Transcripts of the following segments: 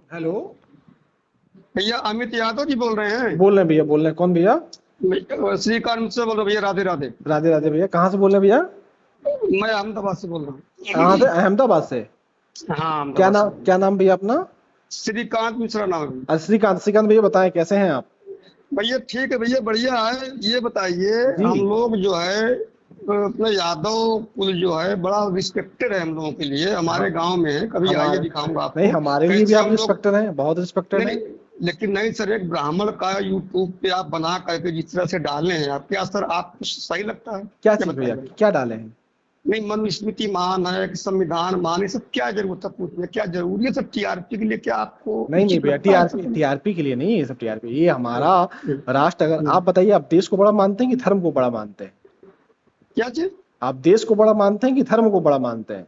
Hello. भैया अमित यादव जी बोल रहे हैं। बोल रहे हैं भैया, बोल रहे हैं। कौन भैया? श्रीकांत मुझसे बोल रहा हूँ भैया। राधे राधे। राधे राधे भैया। कहाँ से बोल रहे हैं भैया? मैं अहमदाबाद से बोल रहा कहाँ से? हूँ। अहमदाबाद से। हाँ, क्या अहमदाबाद से नाम, बोल रहा क्या नाम भैया अपना? हूँ। श्रीकांत मिश्रा नाम है। श्रीकांत। श्रीकांत भैया बताएं, कैसे हैं आप? भैया ठीक है भैया, बढ़िया है। ये बताइए, जी। हम लोग जो है अपने यादव कुल जो है बड़ा रिस्पेक्टेड है हम लोगों के लिए। हाँ। हमारे गांव में है, कभी आइए हमारे, दिखाऊंगा नहीं आपको हमारे लिए भी कैसे आप हम लोग। रिस्पेक्टेड हैं, बहुत रिस्पेक्टेड नहीं हैं। नहीं, लेकिन नहीं सर, एक ब्राह्मण का यूट्यूब पे आप बना करके जिस तरह से डाले हैं आप, क्या सर आपको सही लगता है? क्या क्या चीज भैया, बताइए। क्या डाले हैं? नहीं, मनुस्मृति महान है कि संविधान महान, ये सब क्या जरूरत है पूछने? क्या जरूरी है सब टीआरपी के लिए? क्या आपको नहीं नहीं उचित भैया, लगता है टीआरपी, सब? टीआरपी के लिए नहीं है ये सब। टीआरपी, ये हमारा हम्म, राष्ट्र। अगर हम्म। आप बताइए, आप देश को बड़ा मानते हैं कि धर्म को बड़ा मानते हैं? क्या चीज? आप देश को बड़ा मानते हैं कि धर्म को बड़ा मानते हैं?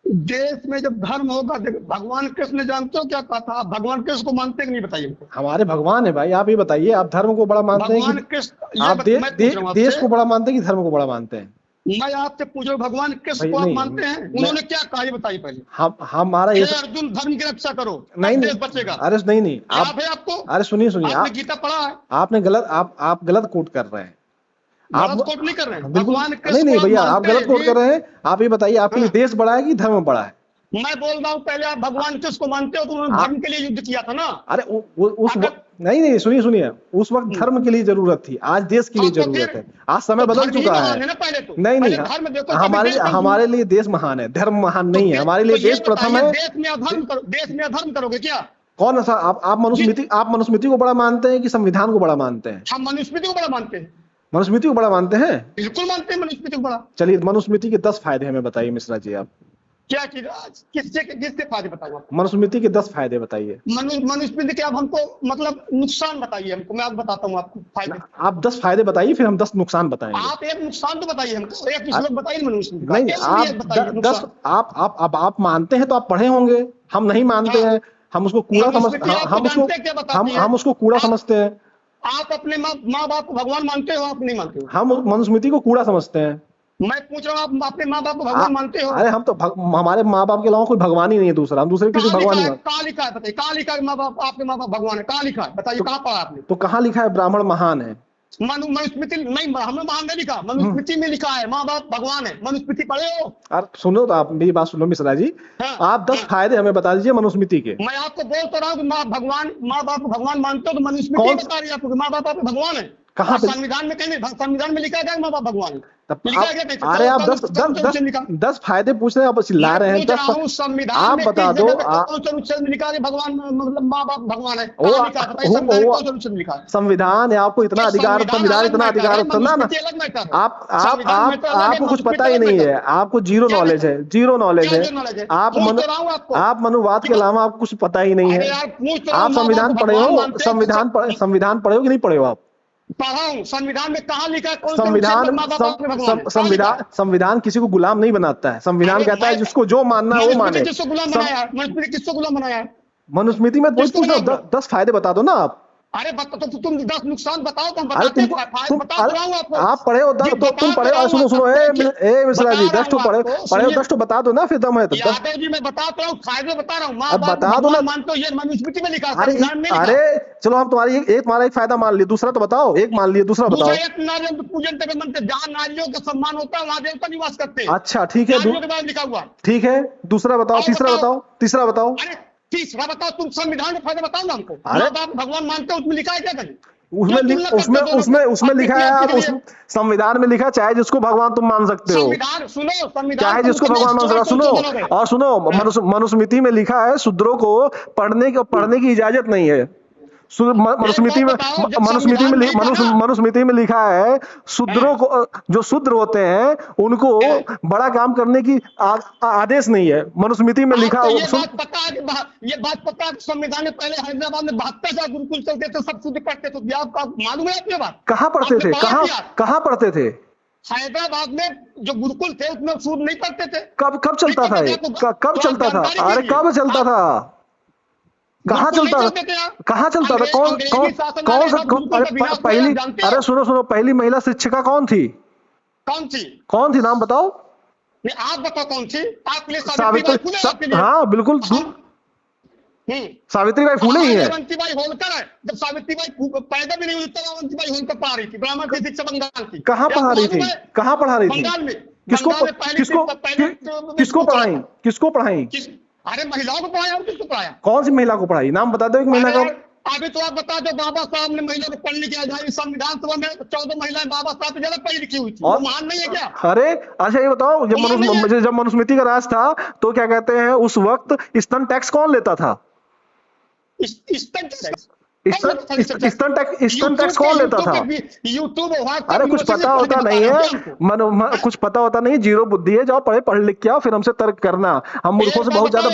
देश में जब धर्म होगा, देखो भगवान कृष्ण ने जानते हो क्या कहा था? आप भगवान कृष्ण को मानते हैं कि नहीं, बताइए हमको। हमारे भगवान है भाई। आप ये बताइए, आप धर्म को बड़ा मानते हैं भगवान कि कृष्ण आप मैं पूछ रहा हूँ देश आपसे। को बड़ा मानते हैं कि धर्म को बड़ा मानते हैं? मैं आपसे पूछ रहा हूँ, भगवान कृष्ण भाई को आप नहीं, मानते हैं? मैं, उन्होंने क्या कहा ये बताइए पहले। हम हमारा ये हे अर्जुन, धर्म की रक्षा करो, नहीं तब नहीं। देश बचेगा। अरे नहीं नहीं, आप, याद है आपको? अरे सुनिए सुनिए, आपने आप गीता पढ़ा है? आपने गलत, आप गलत कोट कर रहे हैं। आप गलत कोट नहीं कर रहे हैं? बिल्कुल भगवान नहीं कृष्ण को नहीं आप भैया, आप मानते गलत हैं कोट जी? कर रहे हैं। आप ये बताइए, आपके लिए हाँ। देश बड़ा है कि धर्म बड़ा है? मैं बोल रहा हूँ, पहले आप भगवान कृष्ण को मानते हो तो उन्होंने आप, धर्म के लिए युद्ध किया था ना। अरे उस अगर नहीं नहीं, सुनिए सुनिए। उस वक्त धर्म के लिए जरूरत थी, आज देश के लिए तो जरूरत फिर है। आज समय तो बदल धर्म ही चुका है। महान है ना पहले तो। नहीं नहीं, पहले धर्म देखो तभी हमारे देश लिए, बन। हमारे लिए देश महान है, धर्म महान नहीं है। हमारे लिए तो ये देश प्रथम बताइए, है। देश में अधर्म करो, देश में अधर्म करोगे क्या? कौन सा? आप जी, मनुस्मृति, आप मनुस्मृति को बड़ा मानते हैं कि संविधान को बड़ा मानते हैं? हम मनुस्मृति को बड़ा मानते हैं। मनुस्मृति को बड़ा मानते हैं। बिल्कुल मानते हैं मनुस्मृति को बड़ा। चलिए, मनुस्मृति के 10 फायदे हमें बताइए मिश्रा जी आप। क्या चीज? किससे किससे फायदे बताऊं आपको? मनुस्मृति के 10 फायदे बताइए। मनुस्मृति के आप हमको मतलब नुकसान बताइए हमको, मैं आपको बताता हूँ आपको फायदे। आप 10 फायदे बताइए, फिर हम 10 नुकसान बताएंगे। आप एक नुकसान तो बताइए हमको, एक आ- श्लोक बताइए मनुस्मृति का, नहीं नहीं, केवल आप एक बताइए 10, नुकसान। आप मानते हैं तो आप पढ़े होंगे। हम नहीं मानते हाँ, हैं। हम उसको कूड़ा समझ, मनुस्मृति आपको हम उसको, जानते हैं क्या बताती है? हम उसको कूड़ा आप समझते हैं। आप अपने माँ बाप को भगवान मानते हो, आप नहीं मानते हो? हम मनुस्मृति को कूड़ा समझते हैं। मैं पूछ रहा हूँ, आप अपने माँ बाप को आ, भगवान मानते हो? अरे हम तो हमारे माँ बाप के अलावा कोई भगवान ही नहीं है दूसरा। हम दूसरे किसी कहाँ को भगवान लिखा नहीं है? मानते। कहाँ लिखा है बताइए, कहाँ लिखा है माँ बाप, आपके माँ बाप भगवान है? कहाँ लिखा है बताइए, तो कहाँ पढ़ा आपने? तो कहाँ लिखा है ब्राह्मण महान है? मनुस्मृति नहीं, हमने महान नहीं लिखा, हम्म। मनुस्मृति में लिखा है माँ बाप भगवान है। मनुस्मृति पढ़े हो? अरे सुनो तो, आप मेरी बात सुनो मिश्रा जी। हाँ, आप 10 हाँ। फायदे हमें बता दीजिए मनुस्मृति के। मैं आपको बोल तो रहा हूँ कि माँ बाप को भगवान मानते हो, तो मनुस्मृति कौन? बता रही है आपको कि माँ बाप आपके भगवान है। कहाँ और पे? संविधान में कहीं, संविधान में लिखा है क्या माँ बाप भगवान है? तब लिखा है क्या कहीं? अरे आप कौन कौन से अनुच्छेद में लिखा? 10 फायदे पूछ रहे हैं, आप चिल्ला मैं रहे हैं। पूछ रहा हूँ, संविधान आप में बता किस दो। जगह पे कौन से अनुच्छेद में लिखा है भगवान मतलब माँ बाप भगवान है? वो कहाँ लिखा है बताइए, संविधान में कौन से अनुच्छेद में लिखा है? संविधान है, आपको इतना ये अधिकार, संविधान संविधान अलग इतना मैटर अधिकार है, सुनना ना। मनुस्मृति अलग मैटर है। संविधान आप मैटर अलग है, आपको कुछ पता मनुस्मृति ही अलग नहीं मैटर है। है। आपको जीरो क्या नॉलेज मैटर? है, जीरो नॉलेज क्या है। जो नॉलेज है? आप पूछ तो रहा हूँ आपको। आप मनुवाद के अलावा आपको कुछ पता ही नहीं है। अरे यार, पूछ तो रहा हूँ, आप माँ बाप संविधान को पढ़े भगवान हो? मानते हैं तो सब संविधान पढ़े हो कि नहीं पढ़े हो आप? पढ़ा हूँ। संविधान में कहाँ लिखा है कौन से अनुच्छेद में संविधान माँ बाप आपके भगवान है? कहाँ लिखा है? संविधान किसी को गुलाम नहीं बनाता है। संविधान अरे कहता है मैं, जिसको जो मानना है वो मनुस्मृति माने। किसको गुलाम सं, बनाया है? मनुस्मृति किसको गुलाम बनाया है? मनुस्मृति में वही किसको पूछ रहा बनाया हूँ। गुलाम? 10 फायदे बता दो ना आप। अरे बता, तो तुम 10 नुकसान बताओ तो हम अरे बताते हैं। तुमको, बता तो अरे रहा हूँ आपको आप पढ़े हो जी, तो तुम बता पढ़े तो रहा हो। हूँ सुनो सुनो, आपको देखिए, मिश्रा जी, बता रहा 10 तो हूँ आपको, पढ़े हो, सुनिए। 10 तो बता दो ना, फिर दम है तो 10। यादव जी, मैं बता रहा हूँ, फायदे बता रहा हूँ। माँ अब बाप को बता दो ना। भगवान मानते हो, ये मनुस्मृति में लिखा है, अरे संविधान में लिखा अरे है। चलो, हम तुम्हारी तुम्हारा एक फायदा मान लिए, दूसरा तो बताओ। एक मान लिए, दूसरा दूसरा, बताओ। एक नारियों के पूजन तक मनते, जहाँ नारियों का सम्मान होता है वहां देवता निवास करते हैं। अच्छा ठीक है, नारियों के बारे में लिखा हुआ है। ठीक है। दूसरा बताओ, और तीसरा बताओ। बताओ, तीसरा बताओ। अरे तीसरा बताओ, तुम संविधान में फायदा बताओ ना हमको। अरे माँ बाप भगवान मानते हो, उसमें लिखा है क्या कहीं? उसमें क्यों तुलना करते उसमें हो दोनों को उसमें उसमें अपनी लिखा है टीआरपी यार, के उस लिए? संविधान में लिखा, चाहे जिसको भगवान तुम मान सकते हो, संविधान सुनो, संविधान चाहे तुम जिसको कितने भगवान मान सकते हो। स्ट्रॉन्ग तुम सुनो, बनोगे? और सुनो, हाँ। मनुस्मृति में लिखा है शूद्रों को पढ़ने की इजाजत नहीं है। एक मनुस्मृति बात में, बताओ, जब संविधान नहीं था ना। मनुस्मृति में लिखा है हाँ, शूद्रों को, जो शूद्र होते हैं उनको हाँ। बड़ा काम करने की आदेश नहीं है। मनुस्मृति में लिखा आपको ये बात पता है कि ये बात पता है कि संविधान में पहले हैदराबाद में 72,000 गुरुकुल चलते थे, सब शुद्ध पढ़ते थे? आपको मालूम है आपको ये बात? कहाँ पढ़ते आपने थे? पढ़ा किया? कहाँ पढ़ते थे? हैदराबाद में जो गुरुकुल थे उसमें सूद नहीं पढ़ते थे। कब चलता था ये? कब तो आप चलता था? जानकारी अरे दीजिए। कब चलता आप था? कहाँ गुरुकुल नहीं चलता था? चलते थे आप? कहाँ चलता था? कौन अंग्रेजी कौन शासन कौन आने के सा बाद गुरुकुल का विनाश हुआ, पहली, आप जानते अरे हो? सुनो सुनो, पहली महिला शिक्षिका कौन थी? कौन सी? कौन थी, नाम बताओ। नहीं, आप बताओ कौन सी? आपके लिए सावित्रीबाई सावित्री, फुले, आपके लिए। हाँ बिल्कुल। हम सावित्रीबाई फुले ही है। अवंतीबाई होलकर है, जब सावित्रीबाई पैदा भी नहीं हुई तब अवंतीबाई होलकर पढ़ा रही थी, ब्राह्मण की शिक्षा बंगाल की। कहाँ पढ़ा रही थी, कहाँ पढ़ा रही थी? बंगाल में। किसको बंगाल में किसको पढ़ाई, किसको पढ़ाई? अरे महिलाओं को पढ़ाया और किसको पढ़ाया? कौन सी महिला को पढ़ाई? नाम बता दो एक महिला का। अभी तो आप बता दो, बाबा साहब ने महिला को पढ़ने की आजादी, संविधान सभा में 14 महिलाएं बाबा साहब से ज्यादा पढ़ी लिखी हुई थी, वो महान नहीं है क्या? अरे अच्छा ये बताओ, जब मनुस्मृति का राज था तो क्या कहते हैं उस वक्त स्तन टैक्स कौन लेता था? स्तन टैक्स कौन लेता था? यूट्यूब। अरे कुछ पता होता नहीं है, कुछ पता होता नहीं, जीरो बुद्धि है। जाओ पढ़ लिख के आओ, फिर हमसे तर्क करना। हम मूर्खों से बहुत ज्यादा